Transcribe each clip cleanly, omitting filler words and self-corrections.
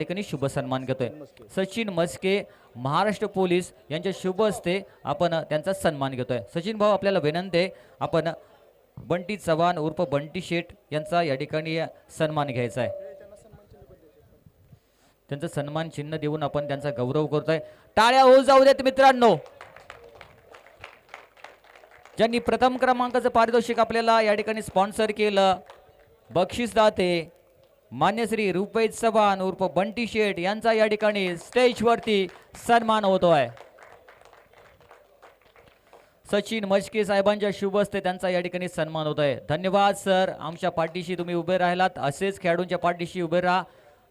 ठिकाणी शुभ सन्मान घेतोय सचिन मस्के महाराष्ट्र पोलीस यांच्या शुभ हस्ते आपण त्यांचा सन्मान घेतोय। सचिन भाऊ आपल्याला विनंती आहे आपण बंटी चव्हाण उर्फ बंटी शेठ यांचा या ठिकाणी सन्मान घ्यायचा आहे। त्यांचं सन्मान चिन्ह देऊन आपण त्यांचा गौरव करतोय। टाळ्या होऊ जाऊ देत मित्रांनो। ज्यांनी प्रथम क्रमांकाचं पारितोषिक आपल्याला या ठिकाणी स्पॉन्सर केलं बक्षीस दाते मान्य श्री रुपेश चव्हाण उर्फ बंटी शेठ यांचा या ठिकाणी स्टेजवरती सन्मान होतोय। सचिन मस्के साहेबांच्या शुभ हस्ते त्यांचा या ठिकाणी सन्मान होतोय। धन्यवाद सर, आमच्या पाठीशी तुम्ही उभे राहिलात, असेच खेळाडूंच्या पाठीशी उभे राहा।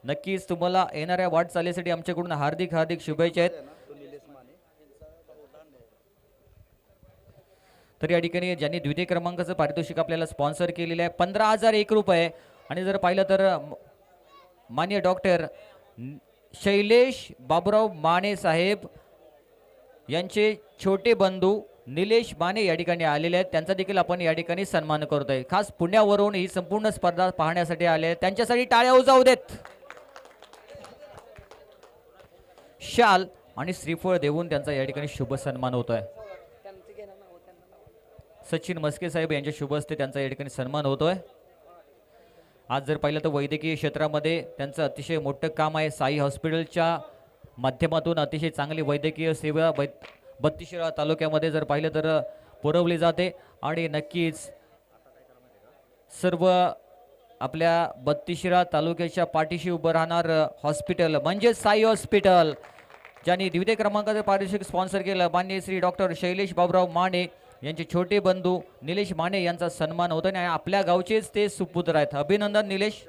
नक्कीच तुम्हाला येणाऱ्या वाटचालीसाठी आमच्याकडून हार्दिक हार्दिक शुभेच्छा आहेत। तर या ठिकाणी ज्यांनी द्वितीय क्रमांकाचं पारितोषिक आपल्याला स्पॉन्सर केलेलं आहे 15,001 रुपये आणि जर पाहिलं तर मान्य डॉक्टर शैलेश बाबुराव माने साहेब यांचे छोटे बंधू निलेश माने या ठिकाणी आलेले आहेत, त्यांचा देखील आपण या ठिकाणी सन्मान करतोय। खास पुण्यावरून ही संपूर्ण स्पर्धा पाहण्यासाठी आले आहेत, त्यांच्यासाठी टाळ्या उजावू देत। शाल आणि श्रीफळ देऊन त्यांचा या ठिकाणी शुभ सन्मान होतोय। सचिन मस्के साहेब यांच्या शुभ हस्ते त्यांचा या ठिकाणी सन्मान होतोय। आज जर पाहिलं तर वैद्यकीय क्षेत्रामध्ये त्यांचं अतिशय मोठं काम आहे। साई हॉस्पिटलच्या माध्यमातून अतिशय चांगली वैद्यकीय सेवा 32 तालुक्यामध्ये जर पाहिलं तर पुरवली जाते आणि नक्कीच सर्व आपल्या 32 तालुक्याच्या पाठीशी उभं राहणार हॉस्पिटल म्हणजे साई हॉस्पिटल। ज्यांनी द्वितीय क्रमांकाचं पारितोषिक स्पॉन्सर केलं मान्य श्री डॉक्टर शैलेश बाबुराव माने यांचे छोटे बंधू निलेश माने यांचा सन्मान होतो आणि आपल्या गावचेच ते सुपुत्र आहेत। अभिनंदन निलेश।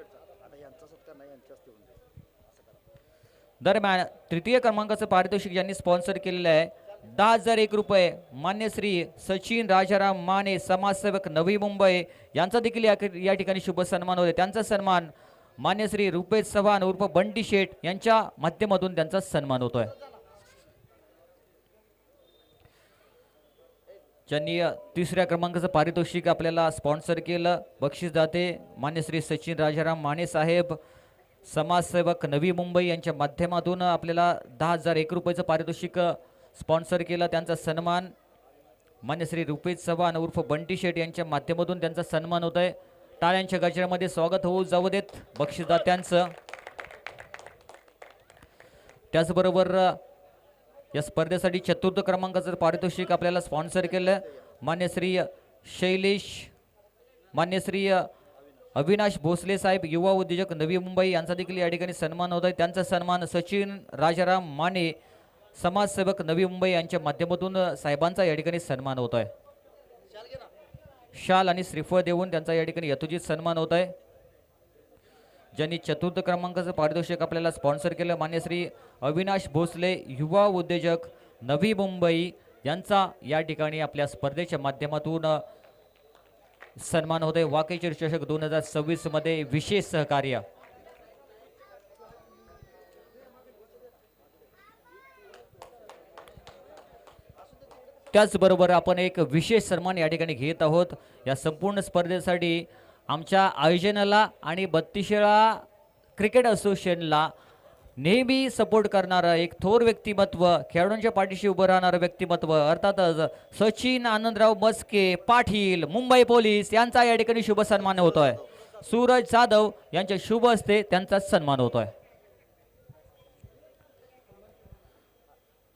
दरम्यान तृतीय क्रमांकाचं पारितोषिक ज्यांनी स्पॉन्सर केलेलं आहे 10,001 रुपये मान्य श्री सचिन राजाराम माने समाजसेवक नवी मुंबई यांचा देखील या ठिकाणी शुभ सन्मान होते। त्यांचा सन्मान मान्य श्री रुपेश चव्हाण उर्फ बंटी शेठ यांच्या माध्यमातून त्यांचा सन्मान होतोय। ज्यांनी तिसऱ्या क्रमांकाचं पारितोषिक आपल्याला स्पॉन्सर केलं बक्षीस दाते मान्य श्री सचिन राजाराम माने साहेब समाजसेवक नवी मुंबई यांच्या माध्यमातून आपल्याला 10,001 रुपयाचं पारितोषिक स्पॉन्सर केलं, त्यांचा सन्मान मान्य श्री रुपेश चव्हाण उर्फ बंटी शेठ यांच्या माध्यमातून त्यांचा सन्मान होत आहे। टाळ्यांच्या गजरामध्ये स्वागत होऊ जाऊ देत बक्षीसदात्यांचं। त्याचबरोबर या स्पर्धेसाठी चतुर्थ क्रमांकाचं पारितोषिक आपल्याला स्पॉन्सर केलं मान्य श्री शैलेश मान्य श्री अविनाश भोसले साहेब युवा उद्योजक नवी मुंबई यांचा देखील या ठिकाणी सन्मान होत आहे। त्यांचा सन्मान सचिन राजाराम माने समाजसेवक नवी मुंबई यांच्या माध्यमातून साहेबांचा या ठिकाणी सन्मान होत आहे। शाल आणि श्रीफळ देऊन त्यांचा या ठिकाणी यथोचित सन्मान होत आहे। ज्यांनी चतुर्थ क्रमांकाचं पारितोषिक आपल्याला स्पॉन्सर केलं मान्य श्री अविनाश भोसले युवा उद्योजक नवी मुंबई यांचा या ठिकाणी आपल्या स्पर्धेच्या माध्यमातून सन्मान होते। वाकेश्वर चषक 2026 मध्ये विशेष सहकार्य। त्याचबरोबर आपण एक विशेष सन्मान या ठिकाणी घेत आहोत। या संपूर्ण स्पर्धेसाठी आमच्या आयोजनाला आणि 32 क्रिकेट असोसिएशनला नेहमी सपोर्ट करणारं एक थोर व्यक्तिमत्व खेळाडूंच्या पाठीशी उभं राहणारं व्यक्तिमत्व अर्थातच सचिन आनंदराव मस्के पाटील मुंबई पोलीस यांचा या ठिकाणी शुभ सन्मान होतोय। सूरज जाधव यांच्या शुभ हस्ते त्यांचा सन्मान होतोय।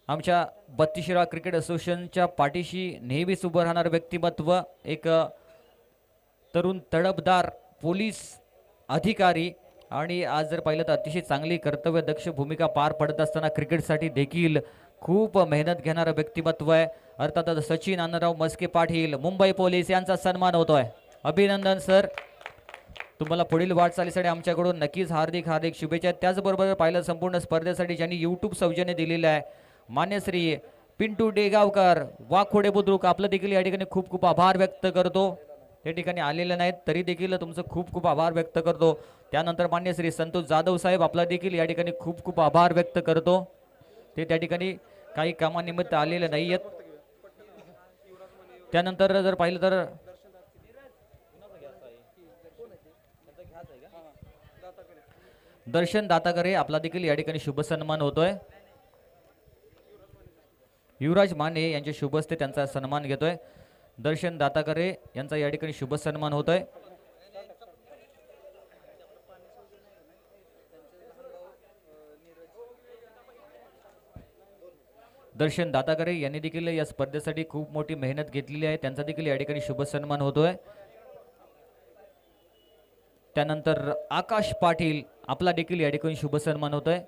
आमच्या 32 क्रिकेट असोसिएशनच्या पाठीशी नेहमीच उभं राहणारं व्यक्तिमत्व एक तरुण तडफदार पोलीस अधिकारी आणि आज जर पाहिलं तर अतिशय चांगली कर्तव्यदक्ष भूमिका पार पडत असताना क्रिकेटसाठी देखील खूप मेहनत घेणारं व्यक्तिमत्व आहे। अर्थातच सचिन आनंदराव मस्के पाटील मुंबई पोलीस यांचा सन्मान होतोय। अभिनंदन सर, तुम्हाला पुढील वाटचालीसाठी आमच्याकडून नक्कीच हार्दिक हार्दिक शुभेच्छा। त्याचबरोबर पाहिलं संपूर्ण स्पर्धेसाठी ज्यांनी यूट्यूब सौजन्य दिलेलं आहे मान्य श्री पिंटू डेगावकर वाघोडे बुद्रुक आपलं देखील या ठिकाणी खूप खूप आभार व्यक्त करतो। या ठिकाणी आलेले नाहीत तरी देखील तुमचं खूप खूप आभार व्यक्त करतो। त्यानंतर मान्य श्री संतोष जाधव साहेब आपला देखील या ठिकाणी खूप खूप आभार व्यक्त करतो। ते त्या ठिकाणी काही कामानिमित्त आलेले नाही आहेत। त्यानंतर जर पाहिलं तर दर्शन दाताकरे आपला देखील या ठिकाणी शुभ सन्मान होतोय. युवराज माने यांचे शुभ हस्ते त्यांचा सन्मान घेतोय. दर्शन दाताकरे यांचा या ठिकाणी शुभ सन्मान होतोय. दर्शन दाताकरे यांनी देखील या स्पर्धेसाठी खूप मोठी मेहनत घेतलेली आहे. त्यांचा देखील या ठिकाणी शुभ सन्मान होतोय. त्यानंतर आकाश पाटील आपला देखील या ठिकाणी शुभ सन्मान होतोय.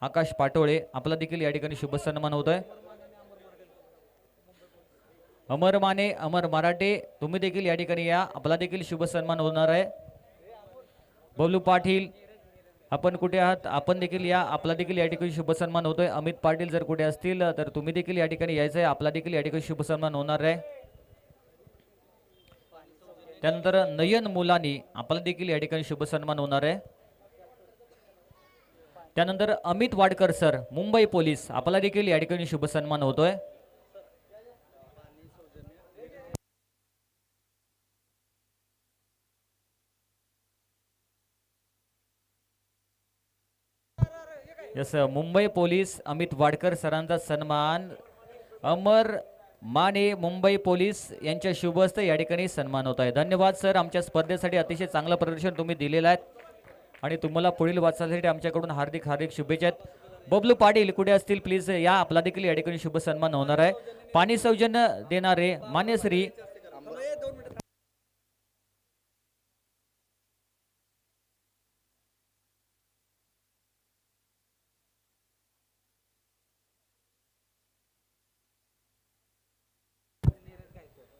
आकाश पाटोळे आपला देखील या ठिकाणी शुभ सन्मान होतोय. अमर माने अमर मराठे तुम्ही देखील या ठिकाणी या, आपला देखील शुभ सन्मान होणार आहे. बबलू पाटील आपण कुठे आहात, आपण देखील या, आपला देखील या ठिकाणी शुभ सन्मान होतोय. अमित पाटील जर कुठे असतील तर तुम्ही देखील या ठिकाणी यायचं आहे, आपला देखील या ठिकाणी शुभ सन्मान होणार आहे. त्यानंतर नयन मुलानी आपला देखील या ठिकाणी शुभ सन्मान होणार आहे. त्यानंतर अमित वाडकर सर मुंबई पोलीस आपला देखील या ठिकाणी शुभ सन्मान होतोय. यस मुंबई पोलीस अमित वाडकर सरांचा सन्मान अमर माने मुंबई पोलीस यांच्या शुभ हस्ते या ठिकाणी सन्मान होत आहे. धन्यवाद सर, आमच्या स्पर्धेसाठी अतिशय चांगलं प्रदर्शन तुम्ही दिलेलं आहे आणि तुम्हाला पुढील वाटचालीसाठी आमच्याकडून हार्दिक हार्दिक शुभेच्छा आहेत. बबलू पाटील कुठे असतील प्लीज या, आपला देखील या ठिकाणी शुभ सन्मान होणार आहे. पाणी सौजन्य देणारे मान्यश्री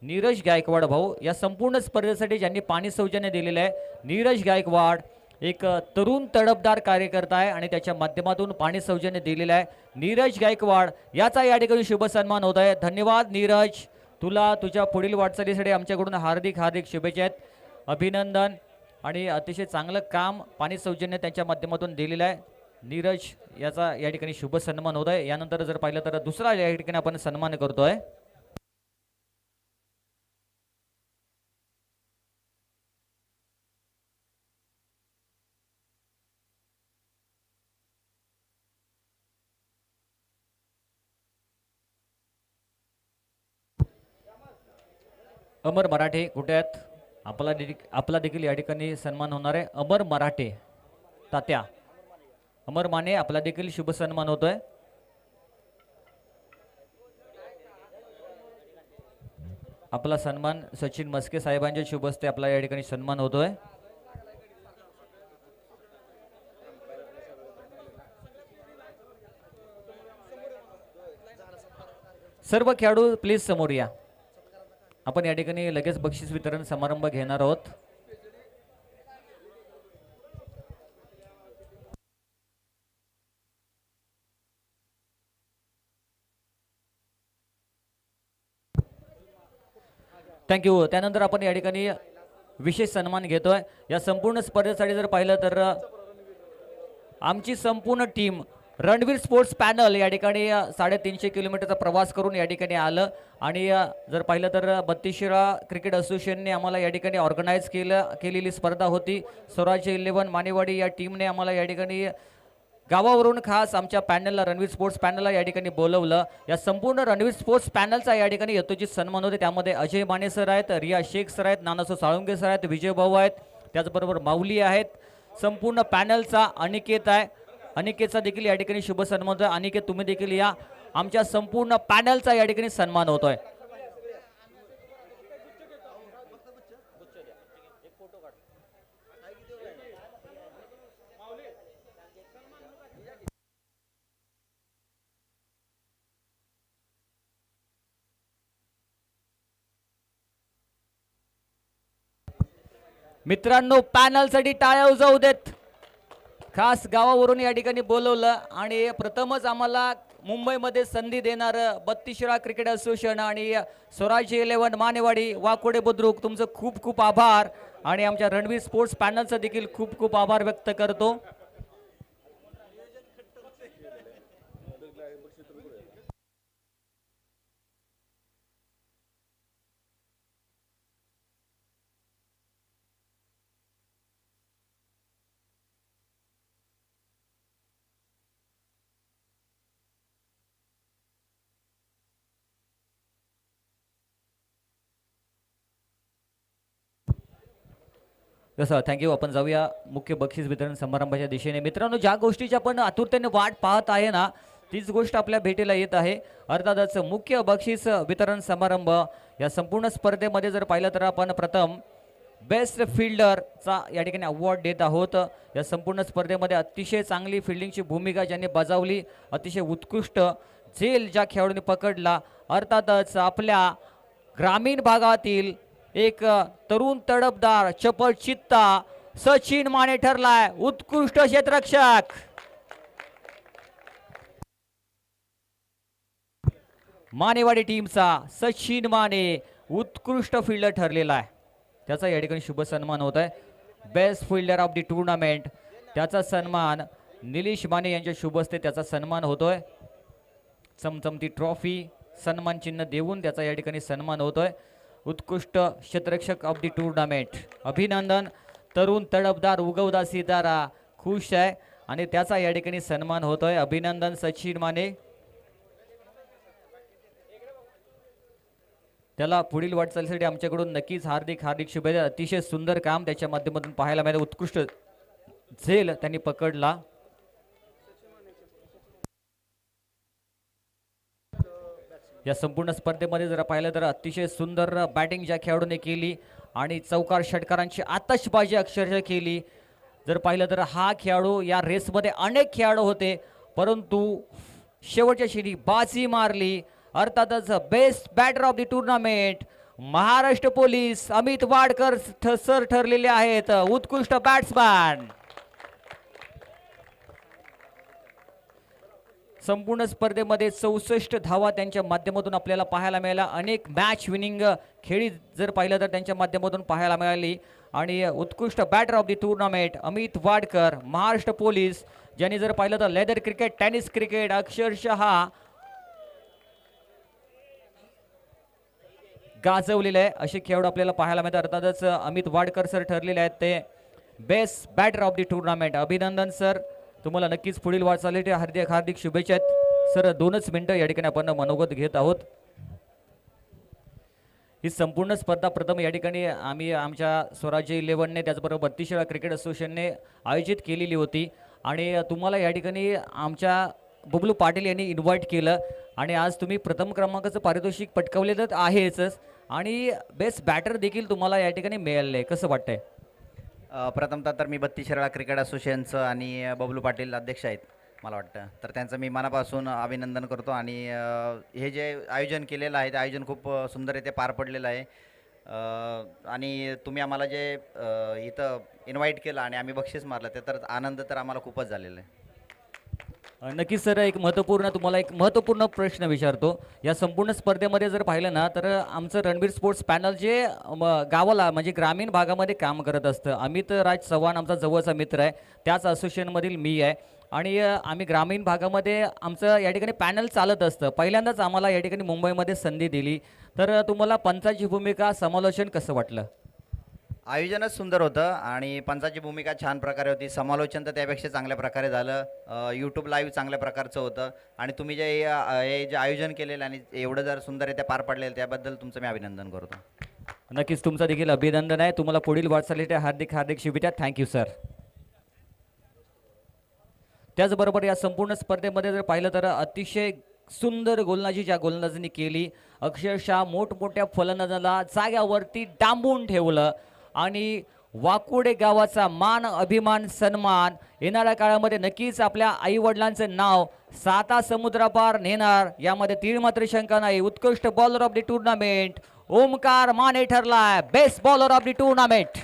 नीरज गायकवाड भाऊ या संपूर्ण स्पर्धेसाठी ज्यांनी पाणी सौजन्य दिलेलं आहे. नीरज गायकवाड एक तरुण तडफदार कार्यकर्ता आहे आणि त्याच्या माध्यमातून पाणी सौजन्य दिलेलं आहे. नीरज गायकवाड याचा या ठिकाणी शुभ सन्मान होत आहे. धन्यवाद नीरज, तुला तुझ्या पुढील वाटचालीसाठी आमच्याकडून हार्दिक हार्दिक शुभेच्छा आहेत. अभिनंदन आणि अतिशय चांगलं काम पाणी सौजन्य त्यांच्या माध्यमातून दिलेलं आहे. नीरज याचा या ठिकाणी शुभ सन्मान होत आहे. यानंतर जर पाहिलं तर दुसरा या ठिकाणी आपण सन्मान करतोय. अमर मराठे कुठे आहेत, आपला देखील या ठिकाणी सन्मान होणार आहे. अमर मराठे तात्या, अमर माने आपला देखील शुभ सन्मान होतोय. आपला सन्मान सचिन मस्के साहेबांच्या शुभ हस्ते आपला या ठिकाणी सन्मान होतोय. सर्व खेळाडू प्लीज समोर या, आपण या ठिकाणी लगेच बक्षीस वितरण समारंभ घेणार आहोत. थँक्यू. त्यानंतर आपण या ठिकाणी विशेष सन्मान घेतोय. या संपूर्ण स्पर्धेसाठी जर पाहिलं तर आमची संपूर्ण टीम रणवीर स्पोर्ट्स पॅनल या ठिकाणी 350 किलोमीटरचा प्रवास करून या ठिकाणी आलं आणि जर पाहिलं तर 32 क्रिकेट असोसिएशनने आम्हाला या ठिकाणी ऑर्गनाईज केलेली स्पर्धा होती. स्वराज्य 11 मानेवाडी या टीमने आम्हाला या ठिकाणी गावावरून खास आमच्या पॅनलला रणवीर स्पोर्ट्स पॅनलला या ठिकाणी बोलवलं. या संपूर्ण रणवीर स्पोर्ट्स पॅनलचा या ठिकाणी यथोचित सन्मान होते. त्यामध्ये अजय माने सर आहेत, रिया शेख सर आहेत, नानासो साळुंगे सर आहेत, विजय भाऊ आहेत, त्याचबरोबर माऊली आहेत. संपूर्ण पॅनलचा अनिकेत आहे, अनिकेतचा देखील या ठिकाणी शुभ सन्मान होतोय. अनिकेत तुम्ही देखील या, आमच्या संपूर्ण पॅनलचा या ठिकाणी सन्मान होतोय. मित्रांनो पॅनलसाठी टाळ्या उजवू देत. खास गावावरून या ठिकाणी बोलवलं आणि प्रथमच आम्हाला मुंबईमध्ये संधी देणार 32 क्रिकेट असोसिएशन आणि स्वराज्य 11 मानेवाडी वाकोडे बुद्रुक, तुमचं खूप खूप आभार आणि आमच्या रणवीर स्पोर्ट्स पॅनलचा देखील खूप खूप आभार व्यक्त करतो. जसं थँक्यू. आपण जाऊया मुख्य बक्षीस वितरण समारंभाच्या दिशेने. मित्रांनो, ज्या गोष्टीची आपण आतुरतेने वाट पाहत आहे ना, तीच गोष्ट आपल्या भेटीला येत आहे. अर्थातच मुख्य बक्षीस वितरण समारंभ. या संपूर्ण स्पर्धेमध्ये जर पाहिलं तर आपण प्रथम बेस्ट फिल्डरचा या ठिकाणी अवॉर्ड देत आहोत. या संपूर्ण स्पर्धेमध्ये अतिशय चांगली फिल्डिंगची भूमिका ज्यांनी बजावली, अतिशय उत्कृष्ट झेल ज्या खेळाडूंनी पकडला, अर्थातच आपल्या ग्रामीण भागातील एक तरुण तडफदार चपळ चित्ता सचिन माने ठरलाय उत्कृष्ट क्षेत्ररक्षक. मानेवाडी टीमचा सचिन माने उत्कृष्ट फिल्डर ठरलेला आहे. त्याचा या ठिकाणी शुभ सन्मान होत आहे. Best fielder of the tournament त्याचा सन्मान निलेश माने यांच्या शुभ हस्ते त्याचा सन्मान होतोय. चमचमती ट्रॉफी सन्मान चिन्ह देऊन त्याचा या ठिकाणी सन्मान होतोय. उत्कृष्ट क्षेत्ररक्षक ऑफ द टुर्नामेंट अभिनंदन. तरुण तडफदार उगवदा सितारा खुश आहे आणि त्याचा या ठिकाणी सन्मान होतोय. अभिनंदन सचिन माने. त्याला पुढील वाटचालीसाठी आमच्याकडून नक्कीच हार्दिक हार्दिक शुभेच्छा. अतिशय सुंदर काम त्याच्या माध्यमातून पाहायला मिळालं. उत्कृष्ट झेल त्यांनी पकडला. या संपूर्ण स्पर्धेमध्ये जर पाहिलं तर अतिशय सुंदर बॅटिंग ज्या खेळाडूने केली आणि चौकार षटकारांची आतषबाजी अक्षरशः केली. जर पाहिलं तर हा खेळाडू या रेसमध्ये अनेक खेळाडू होते परंतु शेवटच्या क्षणी बाजी मारली. अर्थातच best batter of the tournament Maharashtra police Amit Wadkar sir ठरलेले आहेत उत्कृष्ट बॅट्समॅन. संपूर्ण स्पर्धेमध्ये 64 धावा त्यांच्या माध्यमातून आपल्याला पाहायला मिळाल्या. अनेक मॅच विनिंग खेळी जर पाहिलं तर त्यांच्या माध्यमातून पाहायला मिळाली. आणि उत्कृष्ट batter of the tournament Amit Wadkar Maharashtra police ज्यांनी जर पाहिलं तर लेदर क्रिकेट टेनिस क्रिकेट अक्षरशः गाजवलेलं आहे असे खेळाडू आपल्याला पाहायला मिळतात. अर्थातच अमित वाडकर सर ठरलेले आहेत ते best batter of the tournament. अभिनंदन सर. तुम्हाला नक्कीच पुढील वाटचालीसाठी हार्दिक हार्दिक शुभेच्छा आहेत सर. 2च मिनिटं या ठिकाणी आपण मनोगत घेत आहोत. ही संपूर्ण स्पर्धा प्रथम या ठिकाणी आम्ही आमच्या स्वराज्य 11ने त्याचबरोबर 32 वेळा क्रिकेट असोसिएशनने आयोजित केलेली होती आणि तुम्हाला या ठिकाणी आमच्या बबलू पाटील यांनी इन्व्हाइट केलं आणि आज तुम्ही प्रथम क्रमांकाचं पारितोषिक पटकावलेलं आहेच आणि बेस्ट बॅटर देखील तुम्हाला या ठिकाणी मिळाले. कसं वाटतंय? प्रथमतः तर मी 32 शिराळा क्रिकेट असोसिएशनचं आणि बबलू पाटील अध्यक्ष आहेत मला वाटतं, तर त्यांचं मी मनापासून अभिनंदन करतो. आणि हे जे आयोजन केलेलं आहे ते आयोजन खूप सुंदररीत्या पार पडलेलं आहे. आणि तुम्ही आम्हाला जे इथं इन्व्हाइट केलं आणि आम्ही बक्षीस मारलं ते तर आनंद तर आम्हाला खूपच झालेला आहे. नक्कीच सर. तुम्हाला एक महत्त्वपूर्ण प्रश्न विचारतो. या संपूर्ण स्पर्धेमध्ये जर पाहिलं ना तर आमचं रणबीर स्पोर्ट्स पॅनल जे गावाला म्हणजे ग्रामीण भागामध्ये काम करत असतं. अमित राज चव्हाण आमचा जवळचा मित्र आहे. त्याच असोसिएशनमधील मी आहे आणि आम्ही ग्रामीण भागामध्ये आमचं या ठिकाणी पॅनल चालत असतं. पहिल्यांदाच आम्हाला या ठिकाणी मुंबईमध्ये संधी दिली. तर तुम्हाला पंचाची भूमिका समालोचन कसं वाटलं? आयोजनच सुंदर होतं आणि पंचाची भूमिका छान प्रकारे होती. समालोचन तर त्यापेक्षा चांगल्या प्रकारे झालं. यूट्यूब लाईव्ह चांगल्या प्रकारचं होतं आणि तुम्ही जे हे जे आयोजन केलेलं आणि एवढं जर सुंदररित्या पार पडलेलं त्याबद्दल तुमचं मी अभिनंदन करतो. नक्कीच तुमचं देखील अभिनंदन आहे. तुम्हाला पुढील वाटचालीसाठी हार्दिक हार्दिक शुभेच्छा. Thank you sir. त्याचबरोबर या संपूर्ण स्पर्धेमध्ये जर पाहिलं तर अतिशय सुंदर गोलंदाजी ज्या गोलंदाजांनी केली अक्षरशः मोठमोठ्या फलंदाजाला जाग्यावरती डांबून ठेवलं आणि वाकुडे गावाचा मान अभिमान सन्मान येणाऱ्या काळामध्ये नक्कीच आपल्या आई वडिलांचं नाव 7 समुद्रापार नेणार यामध्ये तीळ मात्र शंका नाही. उत्कृष्ट bowler of the tournament Omkar Mane ठरलाय best bowler of the tournament.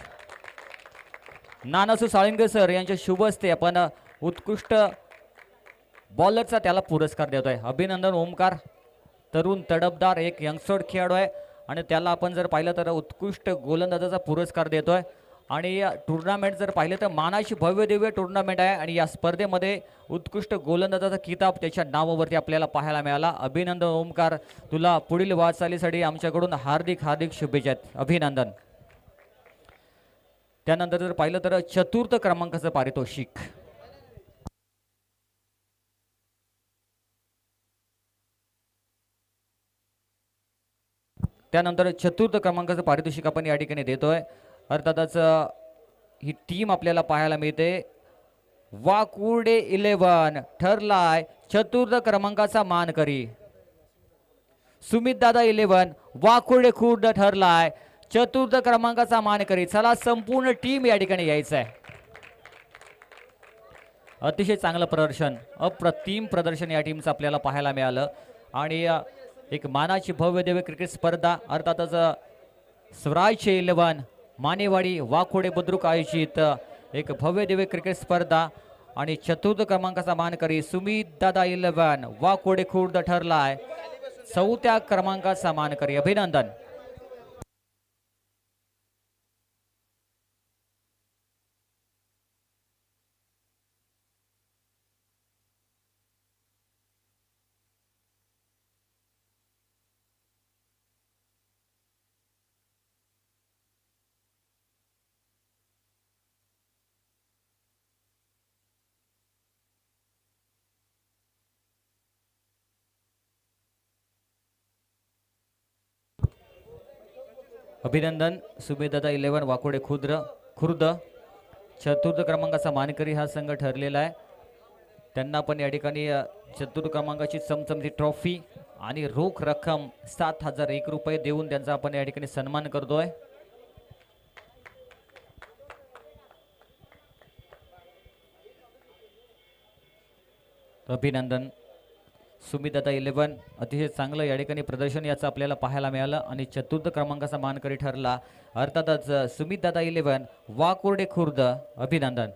Nanasu Salunkhe sir यांच्या शुभ हस्ते आपण उत्कृष्ट बॉलरचा त्याला पुरस्कार देतोय. अभिनंदन ओमकार. तरुण तडफदार एक यंगस्टर खेळाडू आहे आणि त्याला आपण जर पाहिलं तर उत्कृष्ट गोलंदाजाचा पुरस्कार देतोय. आणि टुर्नामेंट जर पाहिलं तर मानाची भव्य दिव्य टुर्नामेंट आहे आणि या स्पर्धेमध्ये उत्कृष्ट गोलंदाजाचा किताब त्याच्या नावावरती आपल्याला पाहायला मिळाला. अभिनंदन ओमकार. तुला पुढील वाटचालीसाठी आमच्याकडून हार्दिक हार्दिक शुभेच्छा. अभिनंदन. त्यानंतर जर पाहिलं तर 4th क्रमांकाचं पारितोषिक त्यानंतर 4th क्रमांकाचं पारितोषिक आपण या ठिकाणी देतोय. अर्थातच ही टीम आपल्याला पाहायला मिळते. वाकुर्डे 11 ठरलाय चतुर्थ क्रमांकाचा मानकरी. सुमित दादा 11 वाकुर्डे खुर्द ठरलाय चतुर्थ क्रमांकाचा मानकरी. चला संपूर्ण टीम या ठिकाणी यायचं आहे. अतिशय चांगलं प्रदर्शन, अप्रतिम प्रदर्शन या टीमचं आपल्याला पाहायला मिळालं. आणि एक मानाची भव्य दिव्य क्रिकेट स्पर्धा अर्थातच स्वराज्य 11 मानेवाडी वाकोडे बुद्रुक आयोजित एक भव्य दिव्य क्रिकेट स्पर्धा आणि चतुर्थ क्रमांकाचा मानकरी सुमित दादा 11 वाकोडे खुर्द ठरलाय चौथ्या क्रमांकाचा मानकरी. अभिनंदन. अभिनंदन. सुमेदादा 11 वाकोडे खुर्द चतुर्थ क्रमांकाचा मानकरी हा संघ ठरलेला आहे. त्यांना पण या ठिकाणी चतुर्थ क्रमांकाची चमचमती ट्रॉफी आणि रोख रक्कम 7,001 रुपये देऊन त्यांचा आपण या ठिकाणी सन्मान करतोय. अभिनंदन. सुमितदादा 11 अतिशय चांगलं या ठिकाणी प्रदर्शन याचं आपल्याला पाहायला मिळालं आणि चतुर्थ क्रमांकाचा मानकरी ठरला अर्थातच सुमितदादा 11 वाकोर्डे खुर्द. अभिनंदन.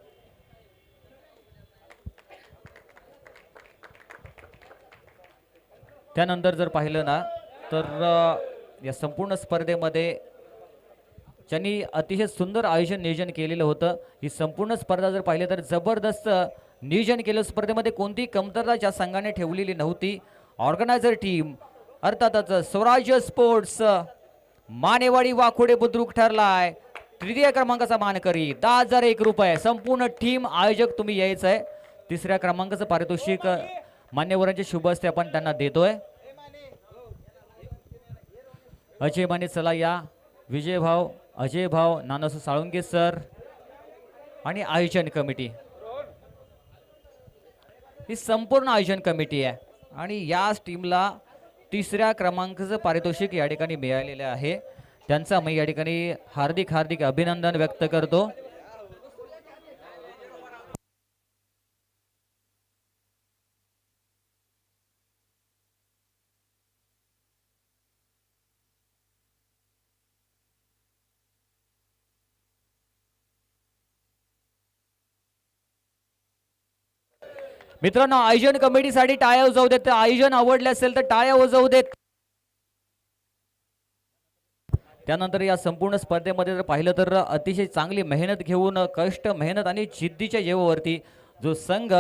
त्यानंतर जर पाहिलं ना तर या संपूर्ण स्पर्धेमध्ये ज्यांनी अतिशय सुंदर नियोजन केलेलं होतं. ही संपूर्ण स्पर्धा जर पाहिलं तर जबरदस्त नियोजन केलं. स्पर्धेमध्ये कोणती कमतरता ज्या संघाने ठेवलेली नव्हती. ऑर्गनायझर टीम अर्थातच स्वराज्य स्पोर्ट्स मानेवाडी वाकोडे बुद्रुक ठरलाय तृतीय क्रमांकाचा मानकरी 10,001 रुपये. संपूर्ण टीम आयोजक तुम्ही यायचं आहे. तिसऱ्या क्रमांकाचं पारितोषिक मान्यवरांच्या शुभ हस्ते आपण त्यांना देतोय. अजय माने चला या. विजय भाव, अजय भाव, नानासू साळुंगे सर आणि आयोजन कमिटी, ही संपूर्ण आयोजन कमिटी आहे. आणि या टीमला तिसऱ्या क्रमांकाचं पारितोषिक या ठिकाणी मिळालेले आहे. त्यांचा मी या ठिकाणी हार्दिक हार्दिक अभिनंदन व्यक्त करतो. मित्रांनो, आयोजन कमिटीसाठी टाळ्या वाजवू देत. आयोजन आवडले असेल तर टाळ्या वाजवू देत. त्यानंतर या संपूर्ण स्पर्धेमध्ये जर पाहिलं तर अतिशय चांगली मेहनत घेऊन कष्ट मेहनत आणि जिद्दीच्या जेवावरती जो संघ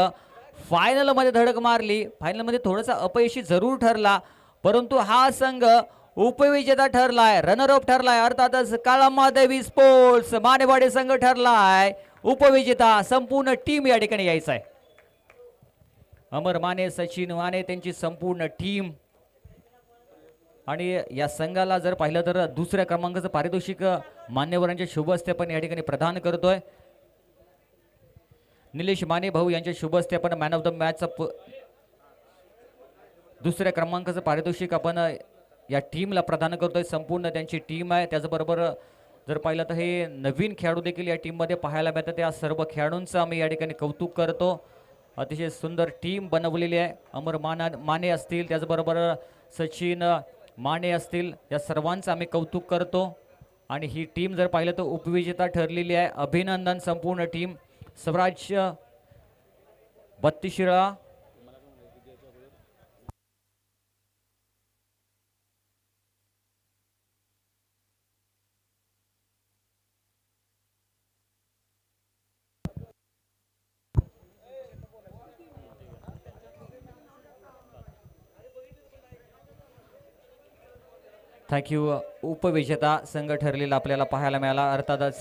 फायनलमध्ये धडक मारली, फायनलमध्ये थोडासा अपयशी जरूर ठरला, परंतु हा संघ उपविजेता ठरलाय, रनरअप ठरलाय. अर्थातच काळामादेवी स्पोर्ट्स मानेवाडी संघ ठरलाय उपविजेता. संपूर्ण टीम या ठिकाणी यायचं आहे. अमर माने, सचिन माने, त्यांची संपूर्ण टीम. आणि या संघाला जर पाहिलं तर दुसऱ्या क्रमांकाचं पारितोषिक मान्यवरांच्या शुभ हस्ते आपण या ठिकाणी प्रदान करतोय. निलेश माने भाऊ यांच्या शुभ हस्ते आपण मॅन ऑफ द मॅचचं दुसऱ्या क्रमांकाचं पारितोषिक आपण या टीमला प्रदान करतोय. संपूर्ण त्यांची टीम आहे. त्याचबरोबर जर पाहिलं तर हे नवीन खेळाडू देखील या टीममध्ये पाहायला मिळतात. त्या सर्व खेळाडूंचं आम्ही या ठिकाणी कौतुक करतो. अतिशय सुंदर टीम बनवलेली आहे. अमर माने असतील, त्याचबरोबर सचिन माने असतील, या सर्वांचं आम्ही कौतुक करतो. आणि ही टीम जर पाहिलं तर उपविजेता ठरलेली आहे. अभिनंदन संपूर्ण टीम. स्वराज्य 32 शिराळा, थँक्यू. उपविजेता संघ ठरलेला आपल्याला पाहायला मिळाला. अर्थातच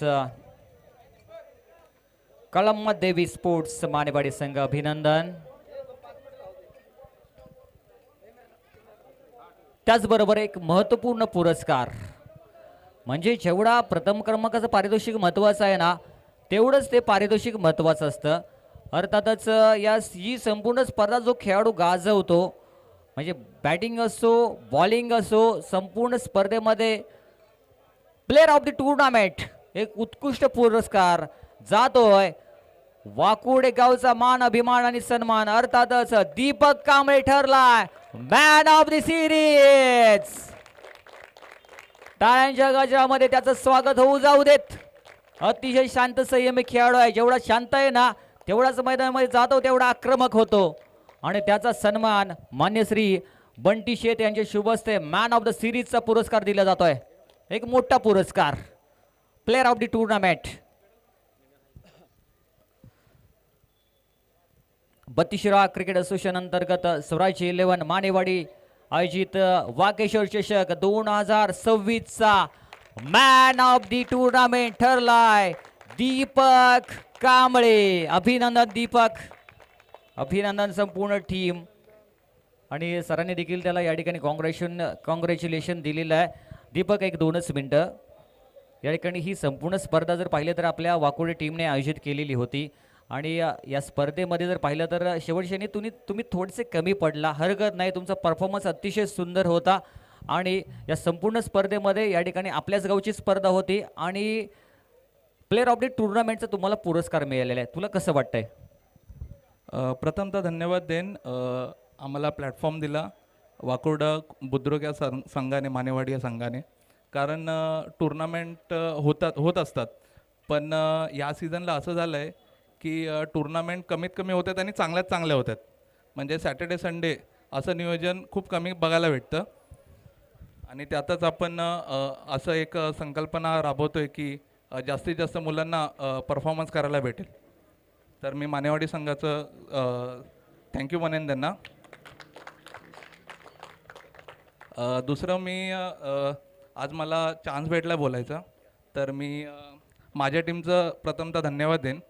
कळंब देवी स्पोर्ट्स मानेवाडी संघ. अभिनंदन. त्याचबरोबर एक महत्त्वपूर्ण पुरस्कार, म्हणजे जेवढा प्रथम क्रमांकाचं पारितोषिक महत्त्वाचं आहे ना, तेवढंच ते पारितोषिक महत्त्वाचं असतं. अर्थातच ही संपूर्ण स्पर्धा जो खेळाडू गाजवतो म्हणजे बॅटिंग असो बॉलिंग असो संपूर्ण स्पर्धेमध्ये प्लेअर ऑफ द टुर्नामेंट एक उत्कृष्ट पुरस्कार जातोय वाकुडे गावचा मान अभिमान आणि सन्मान अर्थातच दीपक कांबळे ठरलाय मॅन ऑफ द सिरीज. टाळ्यांच्या गजरामध्ये त्याचं स्वागत होऊ जाऊ देत. अतिशय शांत संयमी खेळाडू आहे. जेवढा शांत आहे ना तेवढाच मैदानामध्ये जातो तेवढा आक्रमक होतो आणि त्याचा सन्मान मान्य श्री बंटी शेट यांचे शुभ हस्ते मॅन ऑफ द सिरीजचा पुरस्कार दिला जातोय. एक मोठा पुरस्कार player of the tournament. 32 cricket association अंतर्गत स्वराज्य 11 मानेवाडी आयोजित वाकेश्वर चषक 2026 चा मॅन ऑफ दी टुर्नामेंट ठरलाय दीपक कांबळे. अभिनंदन दीपक, अभिनंदन संपूर्ण टीम. आणि सरांनी देखील त्याला या ठिकाणी कॉंग्रॅच्युलेशन दिलेलं आहे. दीपक एक 2च मिनटं. या ठिकाणी ही संपूर्ण स्पर्धा जर पाहिलं तर आपल्या वाकोडे टीमने आयोजित केलेली होती आणि या स्पर्धेमध्ये जर पाहिलं तर शेवटच्याने तुम्ही थोडेसे कमी पडला, हरकत नाही. तुमचा परफॉर्मन्स अतिशय सुंदर होता आणि या संपूर्ण स्पर्धेमध्ये या ठिकाणी आपल्याच गावची स्पर्धा होती आणि प्लेअर ऑफ द टुर्नामेंटचा तुम्हाला पुरस्कार मिळालेला आहे. तुला कसं वाटतंय? प्रथमतः धन्यवाद देन आम्हाला प्लॅटफॉर्म दिला वाकोड बुद्रुक या संघाने, मानेवाडी या संघाने. कारण टुर्नामेंट होत असतात पण या सीझनला असं झालं आहे की टुर्नामेंट कमीत कमी होतात आणि चांगल्यात चांगल्या होतात. म्हणजे सॅटर्डे संडे असं नियोजन खूप कमी बघायला भेटतं आणि त्यातच आपण असं एक संकल्पना राबवतो आहे की जास्तीत जास्त मुलांना परफॉर्मन्स करायला भेटेल. तर मी मानेवाडी संघाचं थँक्यू म्हणेन त्यांना. दुसरं मी आज मला चान्स भेटला बोलायचा तर मी माझ्या टीमचं प्रथमतः धन्यवाद देईन.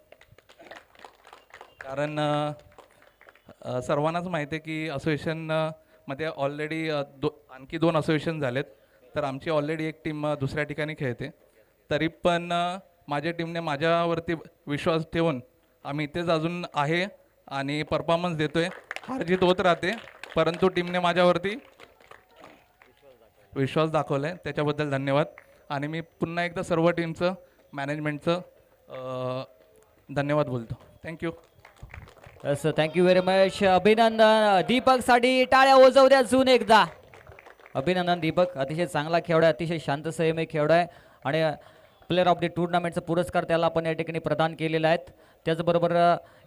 कारण सर्वांनाच माहिती आहे की असोसिएशनमध्ये ऑलरेडी आणखी 2 असोसिएशन झालेत. तर आमची ऑलरेडी एक टीम दुसऱ्या ठिकाणी खेळते. तरी पण माझ्या टीमने माझ्यावरती विश्वास ठेवून आम्ही इथेच अजून आहे आणि परफॉर्मन्स देतो आहे. हारजीत होत राहते परंतु टीमने माझ्यावरती विश्वास दाखवला आहे, त्याच्याबद्दल धन्यवाद. आणि मी पुन्हा एकदा सर्व टीमचं मॅनेजमेंटचं धन्यवाद बोलतो. थँक्यू. असं थँक्यू व्हेरी मच. अभिनंदन दीपकसाठी, टाळ्या वाजवू द्या अजून एकदा. अभिनंदन दीपक, अतिशय चांगला खेळाडू आहे, अतिशय शांत संयमी खेळाडू आहे आणि प्लेअर ऑफ द टुर्नामेंटचा पुरस्कार त्याला आपण या ठिकाणी प्रदान केलेला आहे. त्याचबरोबर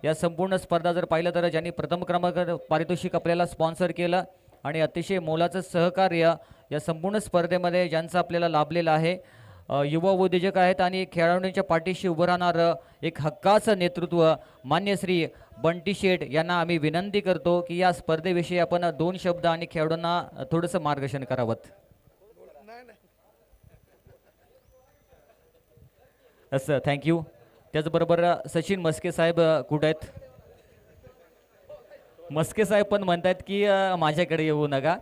या संपूर्ण स्पर्धा जर पाहिलं तर ज्यांनी प्रथम क्रमांक पारितोषिक आपल्याला स्पॉन्सर केलं आणि अतिशय मोलाचं सहकार्य या संपूर्ण स्पर्धेमध्ये ज्यांचं आपल्याला लाभलेलं आहे, युवा उद्योजक आहेत आणि खेळाडूंच्या पाठीशी उभं राहणारं एक हक्काचं नेतृत्व मान्य श्री बंटी शेट यांना आम्ही विनंती करतो की या स्पर्धेविषयी आपण 2 शब्द आणि खेळाडूंना थोडंसं मार्गदर्शन करावं. असं थँक्यू. त्याचबरोबर सचिन मस्के साहेब कुठे आहेत? मस्के साहेब पण म्हणतात की माझ्याकडे येऊ नका.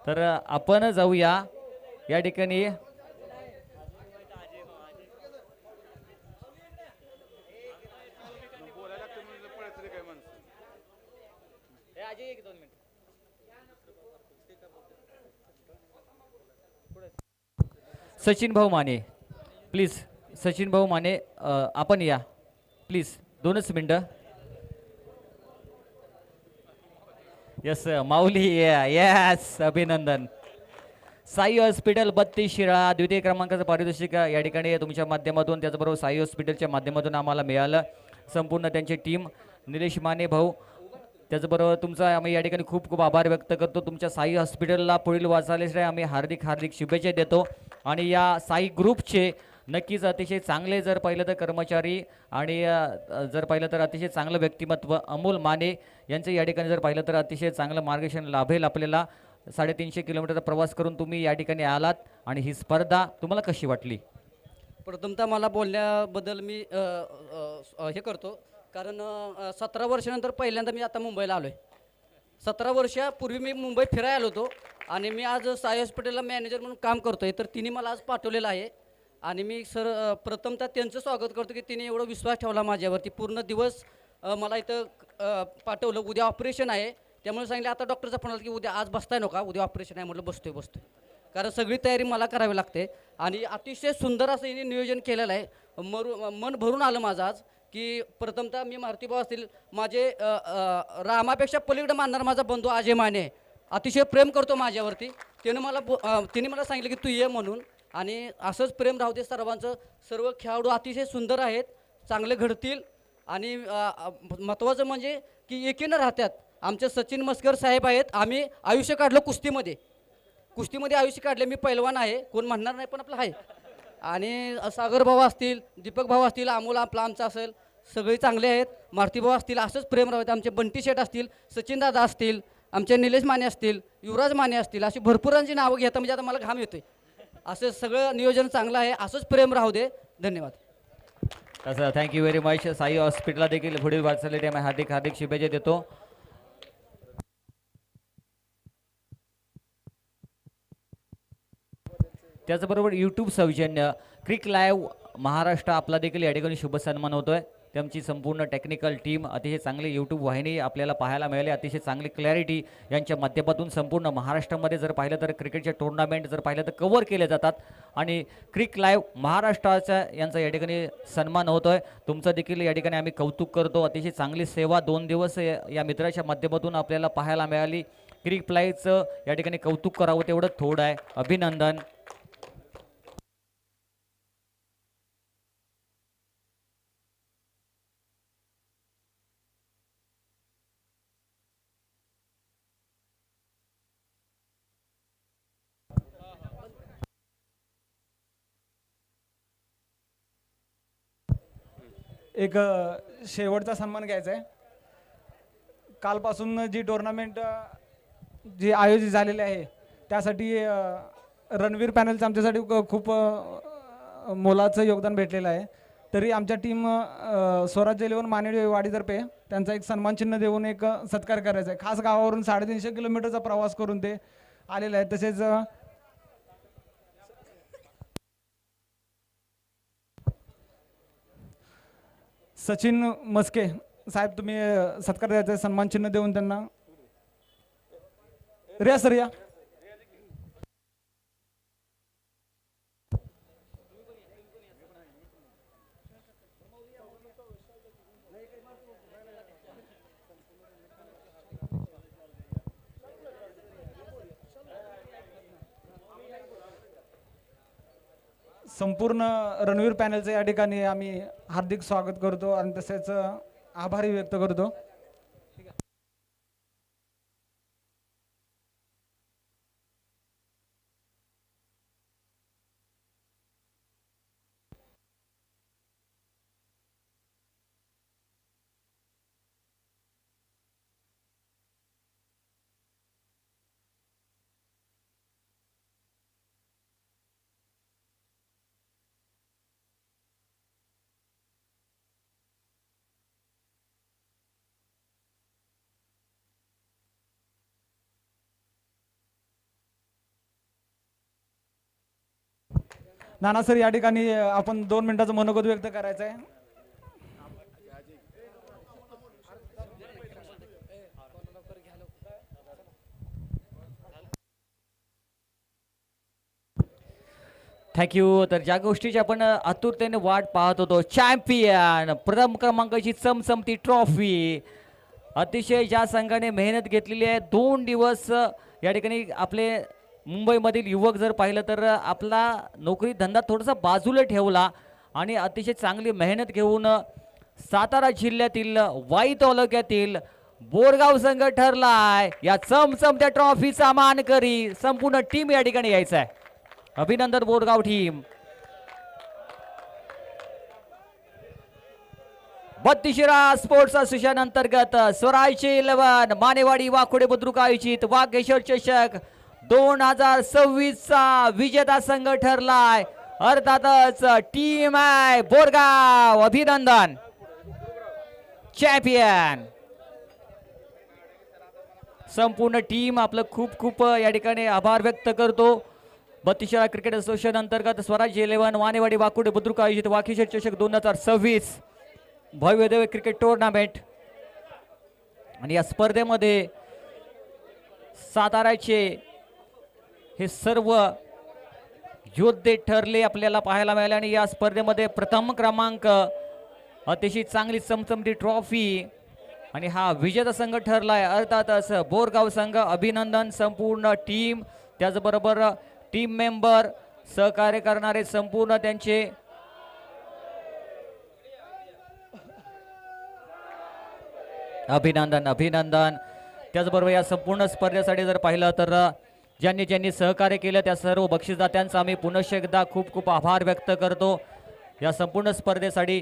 तर आपण जाऊया या ठिकाणी. सचिन भाऊ माने प्लीज. सचिन भाऊ माने आपण या प्लीज, 2च मिनटं. यस माऊली, यस अभिनंदन. साई हॉस्पिटल 32 शिराळा द्वितीय क्रमांकाचं पारितोषिक या ठिकाणी तुमच्या माध्यमातून, त्याचबरोबर साई हॉस्पिटलच्या माध्यमातून आम्हाला मिळालं. संपूर्ण त्यांची टीम, निलेश माने भाऊ, त्याचबरोबर तुमचा आम्ही या ठिकाणी खूप खूप आभार व्यक्त करतो. तुमच्या साई हॉस्पिटलला पुढील वाचायला आम्ही हार्दिक हार्दिक शुभेच्छा देतो. आणि या साई ग्रुपचे नक्कीच अतिशय चांगले जर पाहिलं तर कर्मचारी आणि जर पाहिलं तर अतिशय चांगलं व्यक्तिमत्व अमोल माने यांचं या ठिकाणी जर पाहिलं तर अतिशय चांगलं मार्गदर्शन लाभेल आपल्याला. 350 किलोमीटरचा प्रवास करून तुम्ही या ठिकाणी आलात आणि ही स्पर्धा तुम्हाला कशी वाटली? प्रथमतः मला बोलण्याबद्दल मी हे करतो, कारण 17 वर्षानंतर पहिल्यांदा मी आता मुंबईला आलो आहे. 17 वर्षापूर्वी मी मुंबईत फिरायला आलो होतो आणि मी आज साई हॉस्पिटलला मॅनेजर म्हणून काम करतो आहे. तर तिने मला आज पाठवलेलं आहे आणि मी प्रथमतः त्यांचं स्वागत करतो की तिने एवढा विश्वास ठेवला माझ्यावरती. पूर्ण दिवस मला इथं पाठवलं. उद्या ऑपरेशन आहे, त्यामुळे सांगितलं आता डॉक्टरचा फोन आला की उद्या आज बसताय नका, उद्या ऑपरेशन आहे. म्हटलं बसतोय कारण सगळी तयारी मला करावी लागते. आणि अतिशय सुंदर असं हिने नियोजन केलेलं आहे. मन भरून आलं माझं आज की प्रथमतः मी मारुतीभाऊ असतील, माझे रामापेक्षा पलीकडे मानणार माझा बंधू अजय माने अतिशय प्रेम करतो माझ्यावरती. तिने मला सांगितलं की तू ये म्हणून. आणि असंच प्रेम राहू दे सर्वांचं. सर्व खेळाडू अतिशय सुंदर आहेत, चांगले घडतील. आणि महत्त्वाचं म्हणजे की एकीनं राहतात. आमचे सचिन मस्कर साहेब आहेत. आम्ही आयुष्य काढलं कुस्तीमध्ये आयुष्य काढले. मी पैलवान आहे, कोण म्हणणार नाही पण आपलं आहे. आणि सागर भाऊ असतील, दीपक भाऊ असतील, अमोल आमचा असेल, सगळे चांगले आहेत. मारुती भाऊ असतील, असंच प्रेम राहते. आमचे बंटी शेठ असतील, सचिन दादा असतील, आमचे निलेश माने असतील, युवराज माने असतील, अशी भरपूरांची नावं घेता म्हणजे आता मला घाम येतोय. असं सगळं नियोजन चांगलं आहे. असंच प्रेम राहू दे. धन्यवाद. तसं थँक्यू व्हेरी मच. साई हॉस्पिटलला देखील पुढील वाटचालीसाठी आम्ही हार्दिक शुभेच्छा देतो. त्याचबरोबर यूट्यूब सौजन्य क्रिक लाईव्ह महाराष्ट्र आपला देखील या ठिकाणी शुभ सन्मान होतोय. त्यांची संपूर्ण टेक्निकल टीम, अतिशय चांगली यूट्यूब वाहिनी आपल्याला पाहायला मिळाली, अतिशय चांगली क्लॅरिटी यांच्या माध्यमातून संपूर्ण महाराष्ट्रामध्ये जर पाहिलं तर क्रिकेटचे टुर्नामेंट जर पाहिलं तर कव्हर केले जातात. आणि क्रिक लाईव्ह महाराष्ट्राचा यांचा या ठिकाणी सन्मान होतोय. तुमचं देखील या ठिकाणी आम्ही कौतुक करतो. अतिशय चांगली सेवा 2 दिवस या मित्राच्या माध्यमातून आपल्याला पाहायला मिळाली. क्रिक लाईव्हचं या ठिकाणी कौतुक करावं तेवढं थोडं आहे. अभिनंदन. एक शेवटचा सन्मान घ्यायचा आहे. कालपासून जी टुर्नामेंट जी आयोजित झालेली आहे त्यासाठी रणवीर पॅनलचं आमच्यासाठी खूप मोलाचं योगदान भेटलेलं आहे. तरी आमच्या टीम स्वराज्य 11 मानेवाडीतर्फे त्यांचा एक सन्मानचिन्ह देऊन एक सत्कार करायचा आहे. खास गावावरून 350 किलोमीटरचा प्रवास करून ते आलेले आहेत. तसेच सचिन मस्के साहेब, तुम्ही सत्कार द्यायचा, सन्मान चिन्ह देऊन त्यांना. रिया सर या. संपूर्ण रणवीर पॅनलचं या ठिकाणी आम्ही हार्दिक स्वागत करतो आणि तसेच आभारी व्यक्त करतो. नाना सर, या ठिकाणी आपण 2 मिनिटाचं मनोगत व्यक्त करायचं आहे. थँक्यू. तर ज्या गोष्टीची आपण आतुरतेने वाट पाहत होतो, चॅम्पियन प्रथम क्रमांकाची चमचमती ट्रॉफी, अतिशय ज्या संघाने मेहनत घेतलेली आहे 2 दिवस या ठिकाणी आपले मुंबईमधील युवक जर पाहिलं तर आपला नोकरी धंदा थोडासा बाजूला ठेवला आणि अतिशय चांगली मेहनत घेऊन सातारा जिल्ह्यातील वाई तालुक्यातील बोरगाव संघ ठरलाय या चमचमत्या ट्रॉफीचा मानकरी. संपूर्ण टीम या ठिकाणी यायचा आहे. अभिनंदन बोरगाव टीम. 32 स्पोर्ट्स असोसिएशन अंतर्गत स्वराज्य 11 मानेवाडी वाकोडे बुद्रुक आयोजित वाघेश्वर चषक 2026चा विजेता संघ ठरलाय. अर्थातच टीम आहे बोरगाव. अभिनंदन. चॅम्पियन. संपूर्ण टीम आपलं खूप खूप या ठिकाणी आभार व्यक्त करतो. बत्तीसरा क्रिकेट असोसिएशन अंतर्गत स्वराज्य 11 वानेवाडी वाकुडे बुद्रुक आयोजित वाकीशेठ चषक 2026 भव्यदेव क्रिकेट टुर्नामेंट आणि या स्पर्धेमध्ये साताऱ्याचे हे सर्व योद्धे ठरले आपल्याला पाहायला मिळाले आणि या स्पर्धेमध्ये प्रथम क्रमांक, अतिशय चांगली चमचमती ट्रॉफी आणि हा विजेता संघ ठरलाय अर्थातच बोरगाव संघ. अभिनंदन संपूर्ण टीम, त्याचबरोबर टीम मेंबर, सहकार्य करणारे संपूर्ण त्यांचे अभिनंदन अभिनंदन. त्याचबरोबर या संपूर्ण स्पर्धेसाठी जर पाहिलं तर ज्यांनी ज्यांनी सहकार्य केलं त्या सर्व बक्षीसदात्यांचा आम्ही पुनश्च एकदा खूप खूप आभार व्यक्त करतो. या संपूर्ण स्पर्धेसाठी